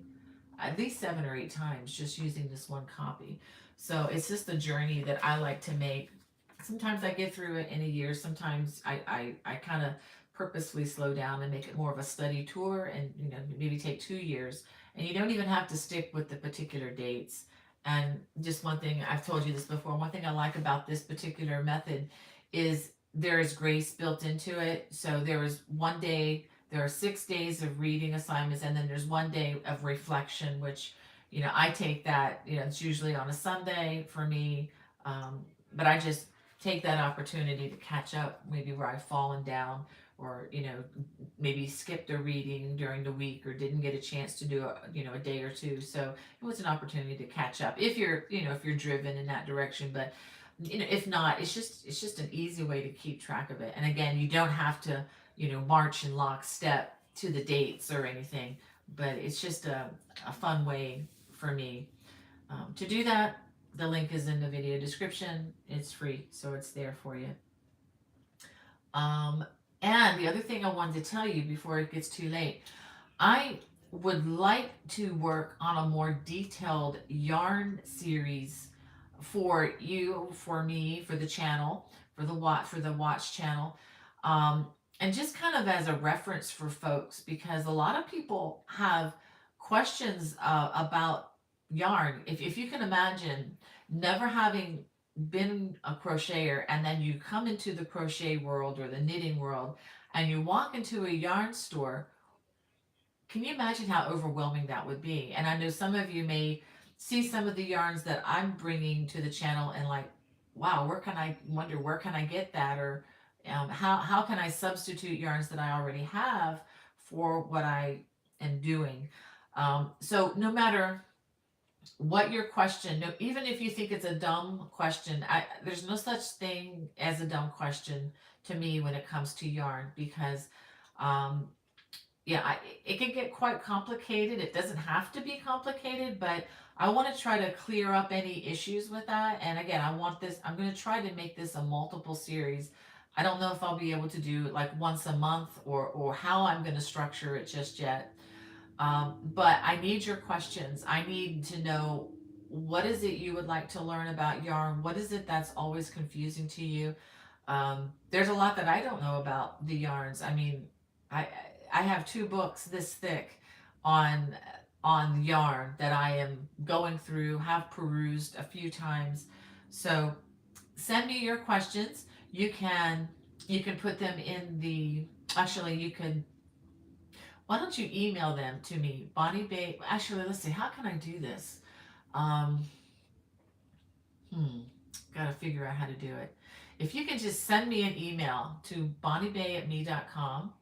at least 7 or 8 times just using this one copy. So it's just a journey that I like to make. Sometimes I get through it in a year. Sometimes I kind of purposefully slow down and make it more of a study tour and maybe take 2 years. And you don't even have to stick with the particular dates. And just one thing, I've told you this before, one thing I like about this particular method is there is grace built into it. So there is one day, there are 6 days of reading assignments, and then there's one day of reflection, which, I take that, it's usually on a Sunday for me. But I just take that opportunity to catch up maybe where I've fallen down, or maybe skipped a reading during the week or didn't get a chance to do a day or two. So it was an opportunity to catch up if you're driven in that direction. But if not, it's just an easy way to keep track of it. And again, you don't have to march in lockstep to the dates or anything, but it's just a fun way for me to do that. The link is in the video description. It's free, so it's there for you. And the other thing I wanted to tell you before it gets too late, I would like to work on a more detailed yarn series for you, for me, for the channel, for the watch channel, and just kind of as a reference for folks, because a lot of people have questions about yarn. If you can imagine never having been a crocheter and then you come into the crochet world or the knitting world and you walk into a yarn store, can you imagine how overwhelming that would be? And I know some of you may see some of the yarns that I'm bringing to the channel and like, wow, where can I get that? Or how can I substitute yarns that I already have for what I am doing? So no matter what your question, no, even if you think it's a dumb question, there's no such thing as a dumb question to me when it comes to yarn because um, yeah, it can get quite complicated. It doesn't have to be complicated, but I want to try to clear up any issues with that. And again, I'm going to try to make this a multiple series. I don't know if I'll be able to do it like once a month or how I'm going to structure it just yet. But I need your questions. I need to know what is it you would like to learn about yarn? What is it that's always confusing to you? There's a lot that I don't know about the yarns. I mean, I I have two books this thick on yarn that I am going through, have perused a few times. So send me your questions. You can put them in the actually you could why don't you email them to me, Bonnie Bay? Actually, let's see. How can I do this? Um, hmm. Got to figure out how to do it. If you can just send me an email to bonniebay@me.com,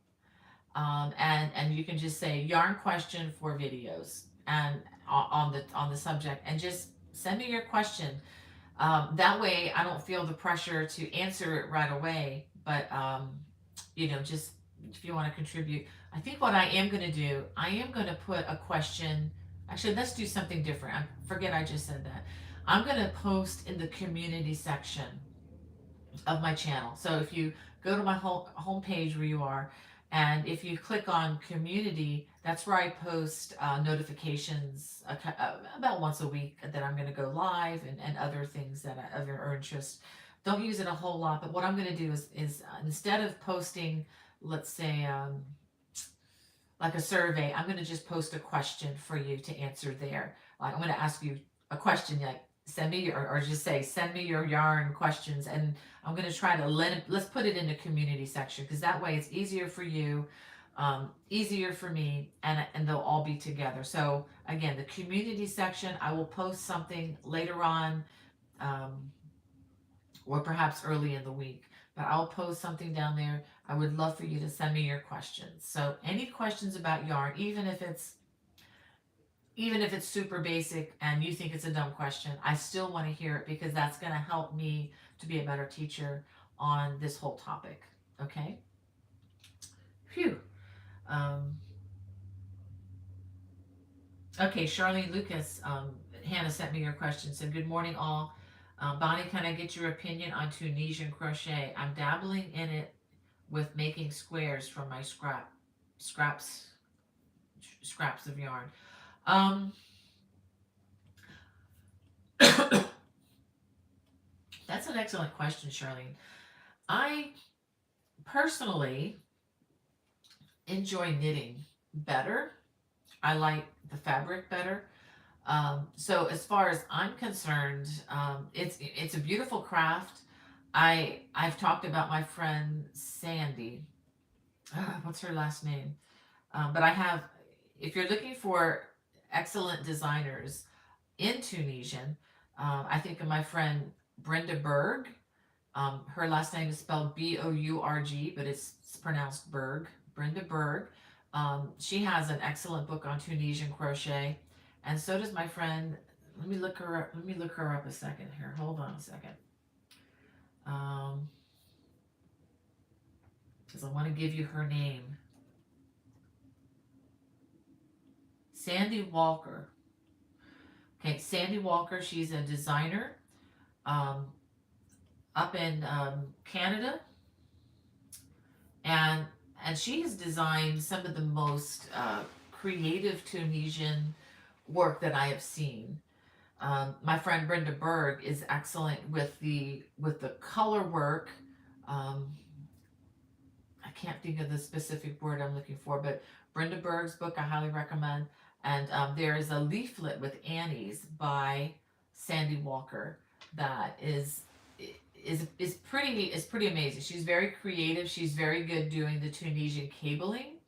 and you can just say yarn question for videos and on the subject, and just send me your question. That way, I don't feel the pressure to answer it right away. But just if you want to contribute, I think what I am going to do, I am going to put a question. Actually, let's do something different. Forget I just said that. I'm going to post in the community section of my channel. So if you go to my home page where you are, and if you click on community, that's where I post notifications about once a week that I'm going to go live and other things that of your interest. Don't use it a whole lot, but what I'm going to do is instead of posting, let's say, like a survey, I'm going to just post a question for you to answer there. Like I'm going to ask you a question, like send me or just say send me your yarn questions, and I'm going to try to let's put it in the community section because that way it's easier for you, easier for me, and they'll all be together. So again, the community section, I will post something later on, um, or perhaps early in the week. But I'll post something down there. I would love for you to send me your questions. So any questions about yarn, even if it's super basic and you think it's a dumb question, I still want to hear it because that's going to help me to be a better teacher on this whole topic. Okay? Phew. Um, okay, Charlene Lucas, Hannah sent me your question. Said, good morning, all. Bonnie, can I get your opinion on Tunisian crochet? I'm dabbling in it with making squares from my scraps scraps of yarn. Um, that's an excellent question, Charlene. I personally enjoy knitting better. I like the fabric better. So as far as I'm concerned, it's a beautiful craft. I've talked about my friend Sandy. What's her last name? But I have, if you're looking for excellent designers in Tunisian, I think of my friend Brenda Berg. Her last name is spelled Bourg, but it's pronounced Berg. Brenda Berg. She has an excellent book on Tunisian crochet, and so does my friend. Let me look her up. Let me look her up a second here. Hold on a second. Because I want to give you her name. Sandy Walker. Okay, Sandy Walker. She's a designer um, up in Canada, and she has designed some of the most creative Tunisian work that I have seen. My friend Brenda Berg is excellent with the color work. Um, I can't think of the specific word I'm looking for, but Brenda Berg's book I highly recommend. And there is a leaflet with Annie's by Sandy Walker. that is pretty amazing. She's very creative. She's very good doing the Tunisian cabling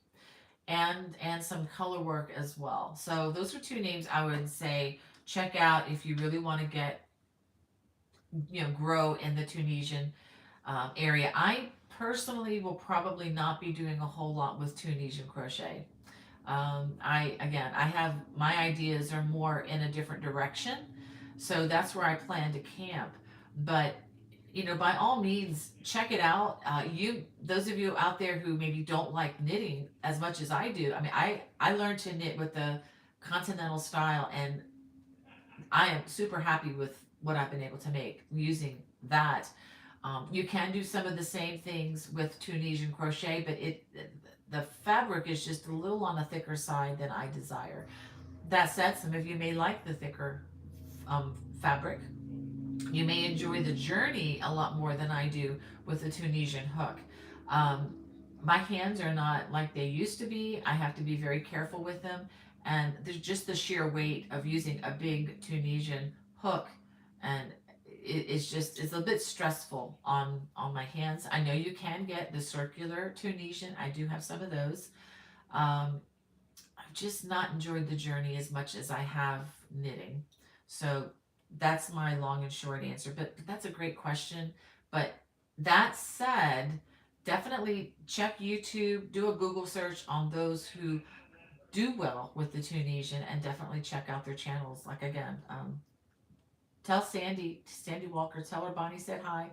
and some color work as well. So those are two names I would say check out if you really want to get, grow in the Tunisian area. I personally will probably not be doing a whole lot with Tunisian crochet. I have my ideas are more in a different direction, so that's where I plan to camp. But by all means, check it out. Those of you out there who maybe don't like knitting as much as I do. I mean, I learned to knit with the continental style, and I am super happy with what I've been able to make using that. You can do some of the same things with Tunisian crochet, but the fabric is just a little on the thicker side than I desire. That said, some of you may like the thicker fabric. You may enjoy the journey a lot more than I do with the Tunisian hook. Um, my hands are not like they used to be. I have to be very careful with them. And there's just the sheer weight of using a big Tunisian hook. And it's a bit stressful on my hands. I know you can get the circular Tunisian. I do have some of those. I've just not enjoyed the journey as much as I have knitting. So that's my long and short answer. But that's a great question. But that said, definitely check YouTube, do a Google search on those who do well with the Tunisian, and definitely check out their channels. Like again, tell Sandy Walker, tell her Bonnie said hi.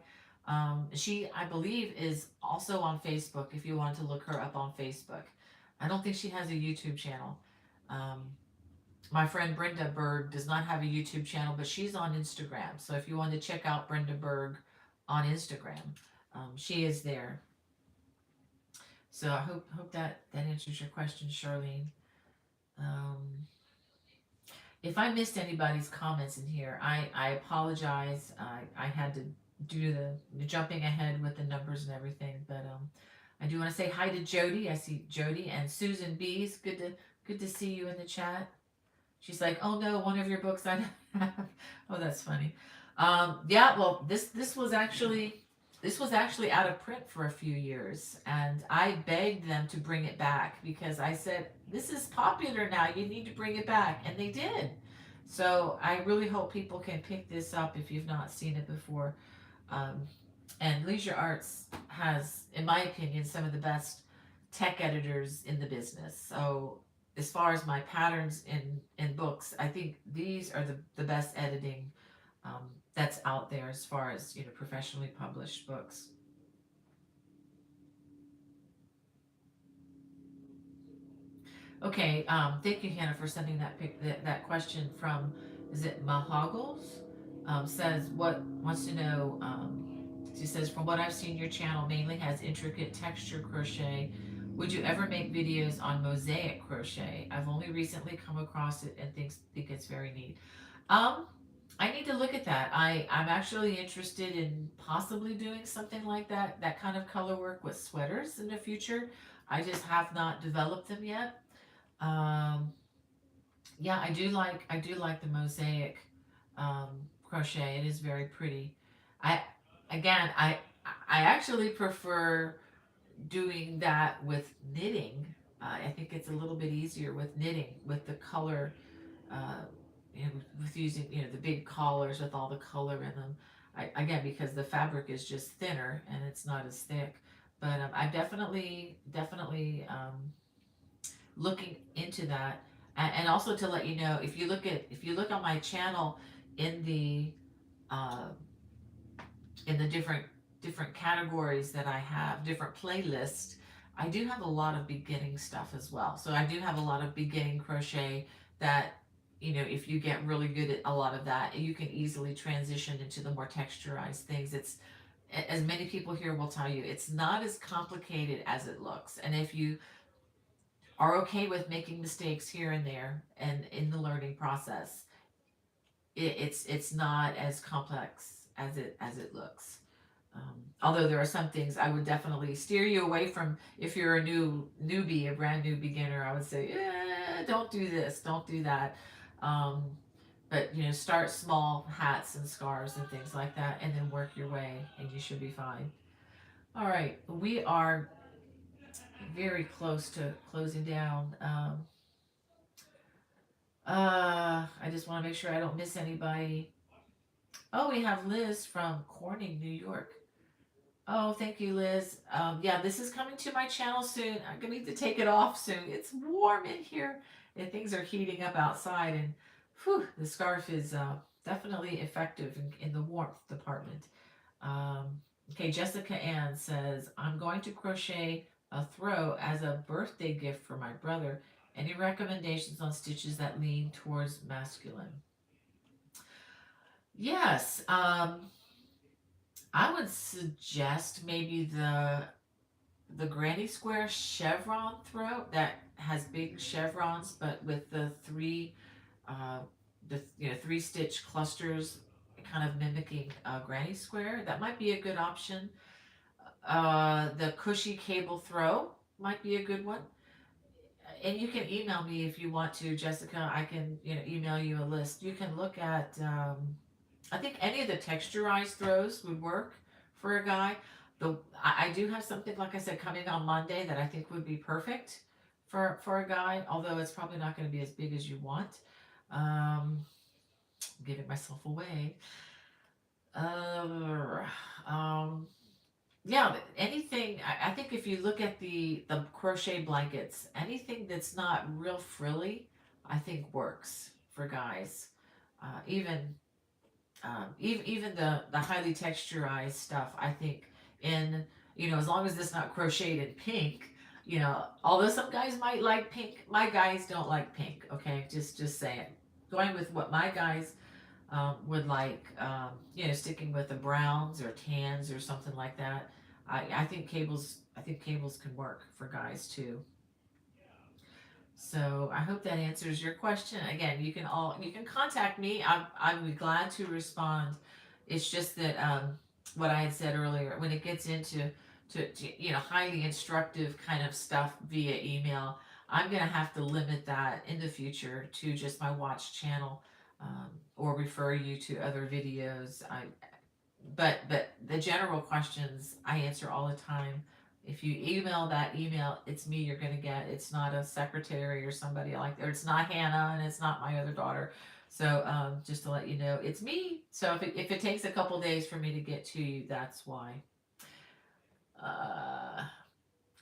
She, I believe, is also on Facebook if you want to look her up on Facebook. I don't think she has a YouTube channel. Um, my friend Brenda Berg does not have a YouTube channel, but she's on Instagram. So if you want to check out Brenda Berg on Instagram, she is there. So I hope that answers your question, Charlene. Um, if I missed anybody's comments in here, I apologize. I had to do the jumping ahead with the numbers and everything, but I do want to say hi to Jody. I see Jody and Susan Bees. Good to see you in the chat. She's like, oh no, one of your books I have. Oh, that's funny. Yeah, well, this was actually out of print for a few years, and I begged them to bring it back because I said, this is popular now, you need to bring it back, and they did. So I really hope people can pick this up if you've not seen it before. Um, and Leisure Arts has, in my opinion, some of the best tech editors in the business. So as far as my patterns in books, I think these are the best editing that's out there as far as professionally published books. Okay, thank you, Hannah, for sending that question from, is it Mahoggles? Says what wants to know. She says, from what I've seen, your channel mainly has intricate texture crochet. Would you ever make videos on mosaic crochet? I've only recently come across it and think it's very neat. Um, I need to look at that. I'm actually interested in possibly doing something like that kind of color work with sweaters in the future. I just have not developed them yet. Um, yeah, I do like the mosaic crochet. It is very pretty. I again I actually prefer doing that with knitting. I think it's a little bit easier with knitting with the color, uh, with using the big collars with all the color in them. Again, because the fabric is just thinner and it's not as thick. But I definitely looking into that, and also to let you know, if you look on my channel in the uh, different categories that I have, different playlists, I do have a lot of beginning stuff as well. So I do have a lot of beginning crochet that, if you get really good at a lot of that, you can easily transition into the more texturized things. It's, as many people here will tell you, it's not as complicated as it looks. And if you are okay with making mistakes here and there and in the learning process, it's not as complex as it looks. Although there are some things I would definitely steer you away from. If you're a brand new beginner, I would say, don't do this, don't do that. Um, But start small, hats and scarves and things like that, and then work your way, and you should be fine. All right, we are very close to closing down. I just want to make sure I don't miss anybody. Oh, we have Liz from Corning, New York. Oh, thank you, Liz. Yeah, this is coming to my channel soon. I'm gonna need to take it off soon. It's warm in here, and things are heating up outside. And whew, the scarf is definitely effective in the warmth department. Okay, Jessica Ann says, I'm going to crochet a throw as a birthday gift for my brother. Any recommendations on stitches that lean towards masculine? Yes, I would suggest maybe the granny square chevron throat that has big chevrons, but with the uh, three stitch clusters, kind of mimicking a granny square. That might be a good option. The cushy cable throw might be a good one. And you can email me if you want to, Jessica. I can email you a list. You can look at. I think any of the texturized throws would work for a guy. I do have something, like I said, coming on Monday that I think would be perfect for a guy, although it's probably not going to be as big as you want. Um, Giving myself away. Uh, um, yeah, anything. I think if you look at the crochet blankets, anything that's not real frilly, I think works for guys. Even even the highly texturized stuff, I think, in as long as it's not crocheted in pink, although some guys might like pink, my guys don't like pink. Okay, just saying, going with what my guys would like, sticking with the browns or tans or something like that. I think cables can work for guys too. So I hope that answers your question. Again, you can contact me. I'd be glad to respond. It's just that what I had said earlier, when it gets into highly instructive kind of stuff via email, I'm gonna have to limit that in the future to just my watch channel, or refer you to other videos. But the general questions I answer all the time. If you email that email, it's me you're gonna get. It's not a secretary or somebody like that. Or it's not Hannah and it's not my other daughter. So just to let you know, it's me. So if it takes a couple days for me to get to you, that's why. Uh,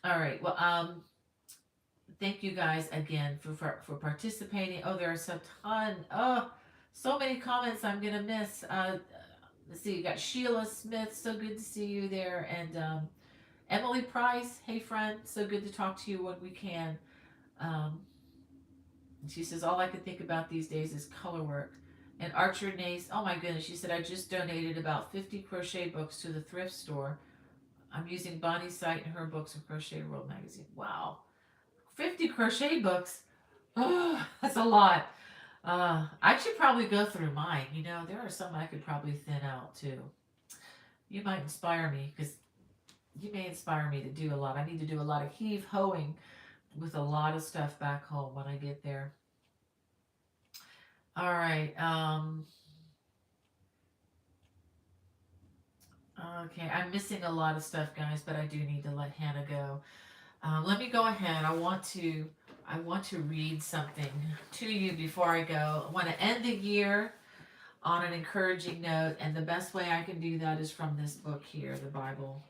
all right. Well, thank you guys again for participating. Oh, there's a ton. Oh, so many comments I'm gonna miss. Let's see. You got Sheila Smith. So good to see you there, and Emily Price. Hey, friend. So good to talk to you when we can. Um, she says all I can think about these days is color work. And Archer Nace. Oh my goodness. She said I just donated about 50 crochet books to the thrift store. I'm using Bonnie's site and her books in Crochet World magazine. Wow. 50 crochet books. Oh, that's a lot. I should probably go through mine. There are some I could probably thin out too. You might inspire me because you may inspire me to do a lot. I need to do a lot of heave hoeing with a lot of stuff back home when I get there. All right. Okay, I'm missing a lot of stuff, guys, but I do need to let Hannah go. Let me go ahead. I want to read something to you before I go. I want to end the year on an encouraging note, and the best way I can do that is from this book here, the Bible.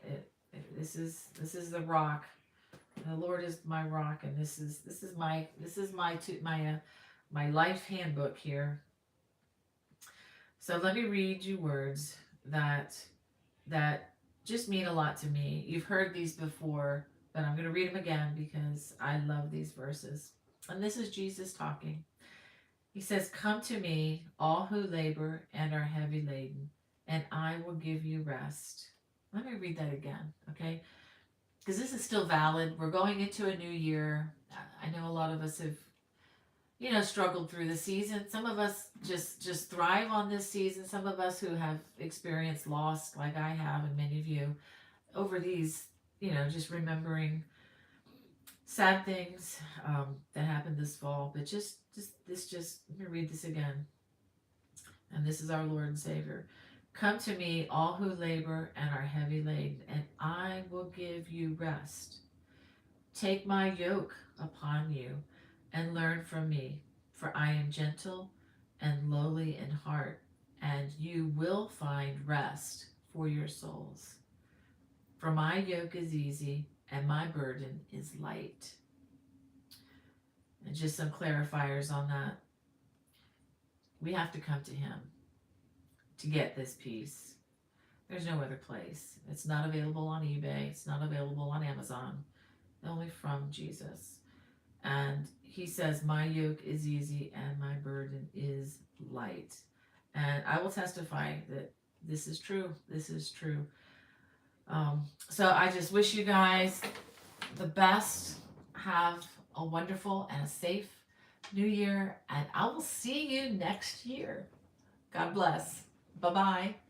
This is the rock. The Lord is my rock, and this is my life handbook here. So let me read you words that just mean a lot to me. You've heard these before, but I'm going to read them again because I love these verses. And this is Jesus talking. He says, "Come to me, all who labor and are heavy laden, and I will give you rest." Let me read that again, okay? Because this is still valid. We're going into a new year. I know a lot of us have, struggled through the season. Some of us just thrive on this season. Some of us who have experienced loss, like I have, and many of you, over these, just remembering sad things that happened this fall. But let me read this again. And this is our Lord and Savior. Come to me, all who labor and are heavy laden, and I will give you rest. Take my yoke upon you and learn from me, for I am gentle and lowly in heart, and you will find rest for your souls. For my yoke is easy and my burden is light. And just some clarifiers on that. We have to come to Him to get this peace. There's no other place. It's not available on eBay. It's not available on Amazon. Only from Jesus. And He says, my yoke is easy and my burden is light. And I will testify that this is true. This is true. So I just wish you guys the best. Have a wonderful and a safe new year. And I will see you next year. God bless. Bye-bye.